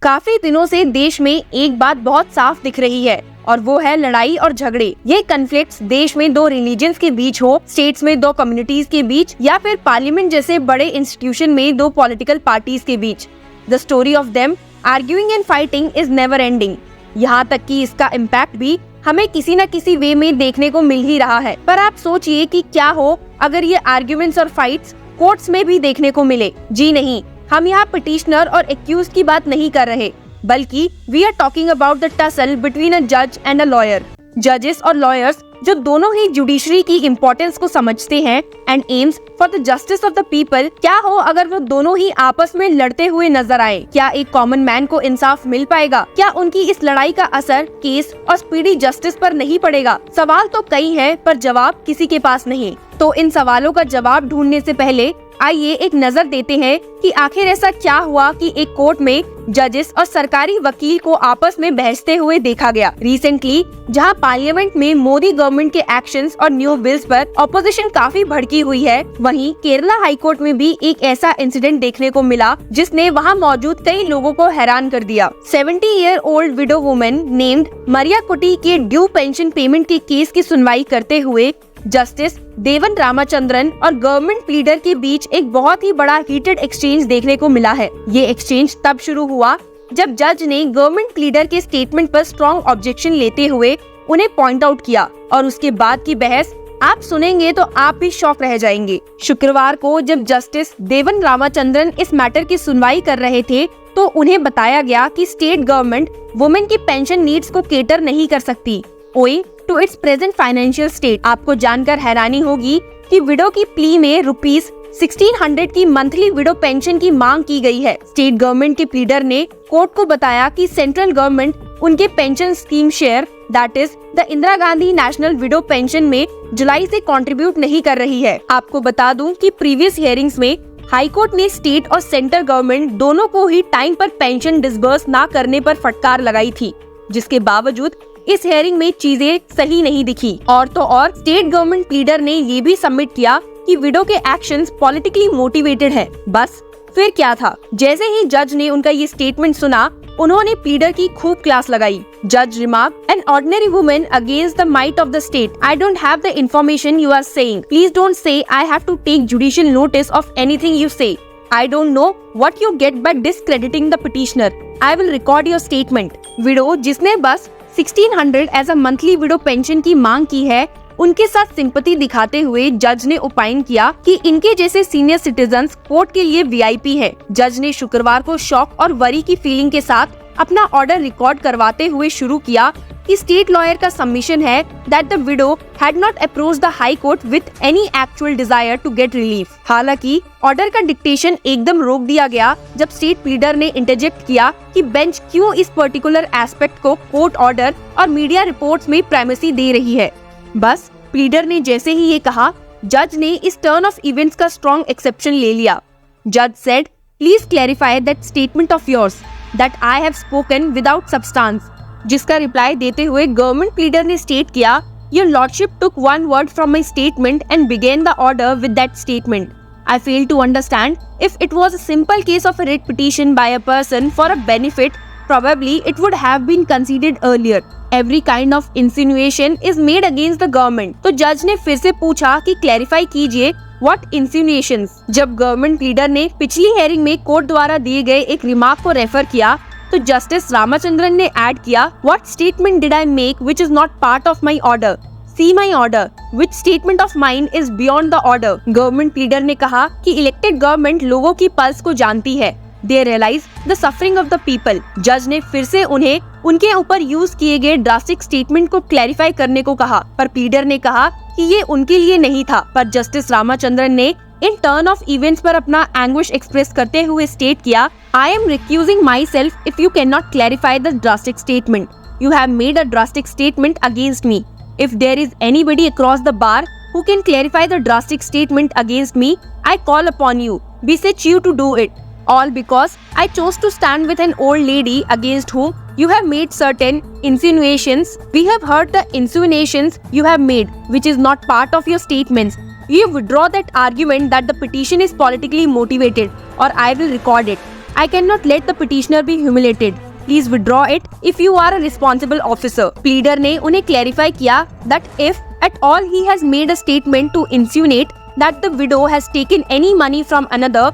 काफी दिनों से देश में एक बात बहुत साफ दिख रही है और वो है लड़ाई और झगड़े। ये कन्फ्लिक्ट्स देश में दो रिलीजन्स के बीच हो, स्टेट्स में दो कम्युनिटीज के बीच, या फिर पार्लियामेंट जैसे बड़े इंस्टीट्यूशन में दो पॉलिटिकल पार्टीज के बीच। The story of them arguing and fighting is never ending. यहाँ तक कि इसका इम्पैक्ट भी हमें किसी न किसी वे में देखने को मिल ही रहा है। पर आप सोचिए कि क्या हो अगर ये आर्ग्यूमेंट्स और फाइट्स कोर्ट्स में भी देखने को मिले। जी नहीं, हम यहाँ पिटिशनर और एक्यूज की बात नहीं कर रहे, बल्कि we are talking about the tussle between a जज एंड अ लॉयर। जजेस और लॉयर्स जो दोनों ही जुडिशरी की इम्पोर्टेंस को समझते हैं and AIIMS for the justice of the people, क्या हो अगर वो दोनों ही आपस में लड़ते हुए नजर आए? क्या एक कॉमन मैन को इंसाफ मिल पाएगा? क्या उनकी इस लड़ाई का असर केस और स्पीडी जस्टिस पर नहीं पड़ेगा? सवाल तो कई हैं, पर जवाब किसी के पास नहीं। तो इन सवालों का जवाब ढूंढने से पहले आइए एक नजर देते हैं कि आखिर ऐसा क्या हुआ कि एक कोर्ट में जजेस और सरकारी वकील को आपस में बहसते हुए देखा गया। रिसेंटली जहां पार्लियामेंट में मोदी गवर्नमेंट के एक्शंस और न्यू बिल्स पर ऑपोजिशन काफी भड़की हुई है, वहीं केरला हाई कोर्ट में भी एक ऐसा इंसिडेंट देखने को मिला जिसने वहां मौजूद कई लोगों को हैरान कर दिया। 70-year-old विडो वुमन नेम्ड मरिया कुटी के ड्यू पेंशन पेमेंट के केस की सुनवाई करते हुए जस्टिस देवन रामाचंद्रन और गवर्नमेंट प्लीडर के बीच एक बहुत ही बड़ा हीटेड एक्सचेंज देखने को मिला है। ये एक्सचेंज तब शुरू हुआ जब जज ने गवर्नमेंट प्लीडर के स्टेटमेंट पर स्ट्रॉन्ग ऑब्जेक्शन लेते हुए उन्हें पॉइंट आउट किया, और उसके बाद की बहस आप सुनेंगे तो आप भी शॉक रह जाएंगे। शुक्रवार को जब जस्टिस देवन रामाचंद्रन इस मैटर की सुनवाई कर रहे थे तो उन्हें बताया गया कि स्टेट गवर्नमेंट वुमेन की पेंशन नीड्स को केटर नहीं कर सकती owing to its present financial state. आपको जानकर हैरानी होगी कि विडो की प्ली में ₹1600 की मंथली विडो पेंशन की मांग की गई है। स्टेट गवर्नमेंट के प्लीडर ने कोर्ट को बताया कि सेंट्रल गवर्नमेंट उनके pension scheme share that is the Indira Gandhi national window pension में जुलाई से कंट्रीब्यूट नहीं कर रही है। आपको बता दूं कि प्रीवियस हियरिंग्स में हाई कोर्ट ने स्टेट और सेंट्रल गवर्नमेंट दोनों को ही टाइम पर पेंशन डिसबर्स ना करने पर फटकार लगाई थी, जिसके बावजूद इस हेयरिंग में चीजें सही नहीं दिखी। और तो और स्टेट गवर्नमेंट प्लीडर ने ये भी सबमिट किया कि विडो के एक्शंस पॉलिटिकली मोटिवेटेड है। बस फिर क्या था, जैसे ही जज ने उनका ये स्टेटमेंट सुना, उन्होंने प्लीडर की खूब क्लास लगाई। जज remark, an ordinary woman against the might of the state, I don't have the information you are saying, please don't say I have to take judicial notice of anything you say, I don't know what you get by discrediting the petitioner. I will record your statement. Widow जिसने बस 1600 as a monthly widow pension की मांग की है, उनके साथ sympathy दिखाते हुए जज ने ओपाइन किया कि इनके जैसे सीनियर सिटीजन्स कोर्ट के लिए वीआईपी है। जज ने शुक्रवार को शॉक और वरी की फीलिंग के साथ अपना ऑर्डर रिकॉर्ड करवाते हुए शुरू किया कि स्टेट लॉयर का सबमिशन है that the widow had not approached the high court with any actual desire to get relief. हालांकि ऑर्डर का डिक्टेशन एकदम रोक दिया गया जब स्टेट प्लीडर ने इंटरजेक्ट किया कि बेंच क्यों इस पर्टिकुलर एस्पेक्ट को कोर्ट ऑर्डर और मीडिया रिपोर्ट्स में प्राइमेसी दे रही है। बस प्लीडर ने जैसे ही ये कहा, जज ने इस टर्न ऑफ इवेंट्स का स्ट्रॉन्ग एक्सेप्शन ले लिया। जज said, please clarify that statement of yours that I have spoken without substance. जिसका रिप्लाई देते हुए गवर्नमेंट प्लीडर ने स्टेट किया, your lordship took one word from my statement and began the order with that statement. I fail to understand if it was a simple case of a writ petition by a person for a benefit, probably it would have been conceded earlier. Every kind of insinuation is made against the government. तो जज ने फिर से पूछा कि clarify कीजिए what insinuations। जब government leader ने पिछली हेयरिंग में कोर्ट द्वारा दिए गए एक रिमार्क को रेफर किया तो जस्टिस रामाचंद्रन ने ऐड किया, what statement did I make which is not part of my order? See my order. Which statement of mine is beyond the order? Government leader ने कहा कि इलेक्टेड गवर्नमेंट लोगों की पल्स को जानती है। They realize the suffering of the people. जज ने फिर से उन्हें उनके ऊपर यूज किए गए ड्रास्टिक स्टेटमेंट को क्लैरिफाई करने को कहा, पर प्लीडर ने कहा कि ये उनके लिए नहीं था। पर जस्टिस रामाचंद्रन ने इन टर्न ऑफ इवेंट्स पर अपना एंग्विश एक्सप्रेस करते हुए स्टेट किया, I am recusing myself if you cannot clarify the drastic statement. You have made a drastic statement against me. If there is anybody across the bar who can clarify the drastic statement against me, I call upon you. Beseech you to do it. All because I chose to stand with an old lady against whom you have made certain insinuations. We have heard the insinuations you have made, which is not part of your statements. You withdraw that argument that the petition is politically motivated, or I will record it. I cannot let the petitioner be humiliated. Please withdraw it if you are a responsible officer. Pleader ने उन्हें clarify किया that if at all he has made a statement to insinuate that the widow has taken any money from another,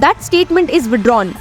that statement is withdrawn.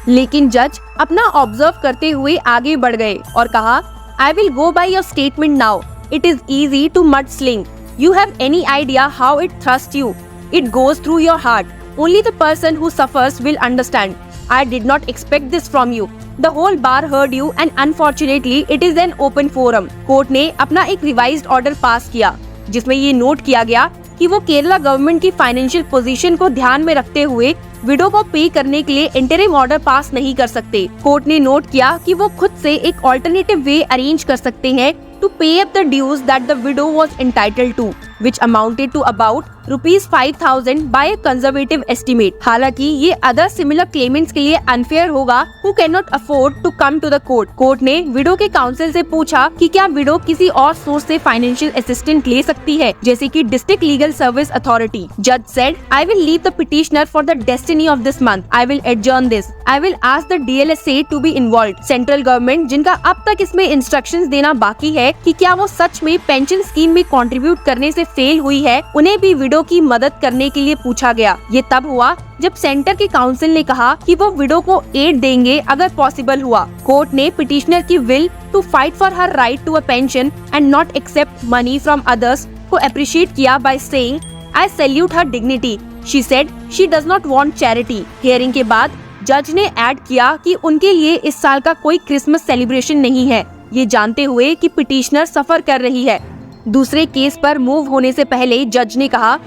लेकिन जज अपना observe करते हुए आगे बढ़ गए और कहा, I will go by your statement now. It is easy to mudsling. You have any idea how it thrusts you? It goes through your heart. Only the person who suffers will understand. I did not expect this from you. The whole bar heard you and unfortunately it is an open forum. Court ने अपना एक revised order pass किया जिसमें ये note किया गया कि वो केरला गवर्नमेंट की फाइनेंशियल पोजीशन को ध्यान में रखते हुए विडो को पे करने के लिए इंटरिम ऑर्डर पास नहीं कर सकते। कोर्ट ने नोट किया कि वो खुद से एक ऑल्टरनेटिव वे अरेंज कर सकते हैं to pay up the dues that the widow was entitled to, which amounted to about ₹5,000 by a conservative estimate. हालांकि ये other similar claimants के लिए unfair होगा who cannot afford to come to the court. Court ने window के council से पूछा कि क्या विडो किसी और सोर्स से फाइनेंशियल असिस्टेंट ले सकती है जैसे कि डिस्ट्रिक्ट लीगल सर्विस अथॉरिटी। जज said, I will leave the petitioner for the destiny of this month. I will adjourn this. I will ask the DLSA to be involved. Central government जिनका अब तक इसमें इंस्ट्रक्शंस देना बाकी है कि क्या वो सच में पेंशन स्कीम में कंट्रीब्यूट करने से फेल हुई है, उन्हें भी विडो की मदद करने के लिए पूछा गया। ये तब हुआ जब सेंटर के काउंसिल ने कहा कि वो विडो को एड देंगे अगर पॉसिबल हुआ। कोर्ट ने पिटिशनर की will to fight for her right to a pension and not accept money from others को अप्रिशिएट किया by saying, I salute her dignity. She said she does not want charity. Hearing के बाद जज ने add किया कि उनके लिए इस साल का कोई क्रिसमस सेलिब्रेशन नहीं है, ये जानते हुए कि पिटिशनर सफर कर रही है। दूसरे केस पर मूव होने से पहले जज ने कहा,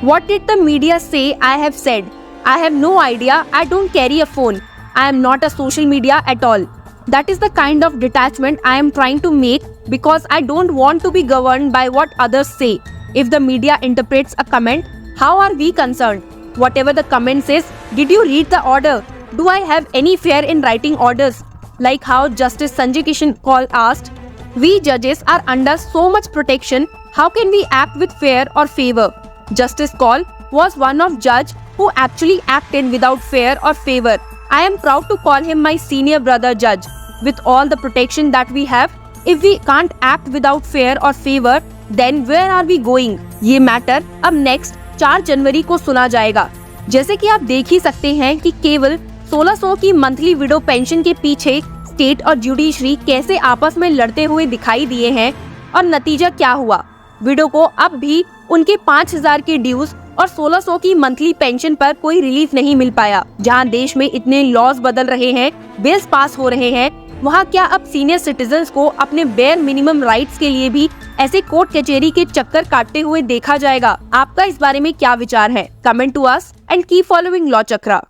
What did the media say I have said? I have no idea. I don't carry a phone. I am not a social media at all. That is the kind of detachment I am trying to make because I don't want to be governed by what others say. If the media interprets a comment, how are we concerned? Whatever the comment says, did you read the order? Do I have any fear in writing orders? Like how Justice Sanjay Kishan Kaul asked, we judges are under so much protection, how can we act with fear or favor? Justice Kaul was one of judge who actually acted without fear or favor. I am proud to call him my senior brother judge. With all the protection that we have, if we can't act without fear or favor, then where are we going? ये matter अब next 4 जनवरी को सुना जाएगा। जैसे कि आप देख ही सकते हैं कि केवल 1600 की मंथली विडो पेंशन के पीछे स्टेट और जुडिशरी कैसे आपस में लड़ते हुए दिखाई दिए हैं और नतीजा क्या हुआ। विडो को अब भी उनके 5000 के ड्यूज और 1600 की मंथली पेंशन पर कोई रिलीफ नहीं मिल पाया। जहां देश में इतने लॉज बदल रहे हैं, बिल्स पास हो रहे हैं, वहां क्या अब सीनियर सिटीजन्स को अपने बेयर मिनिमम राइट्स के लिए भी ऐसे कोर्ट कचहरी के चक्कर काटते हुए देखा जाएगा? आपका इस बारे में क्या विचार है? Comment to us and keep following Law chakra.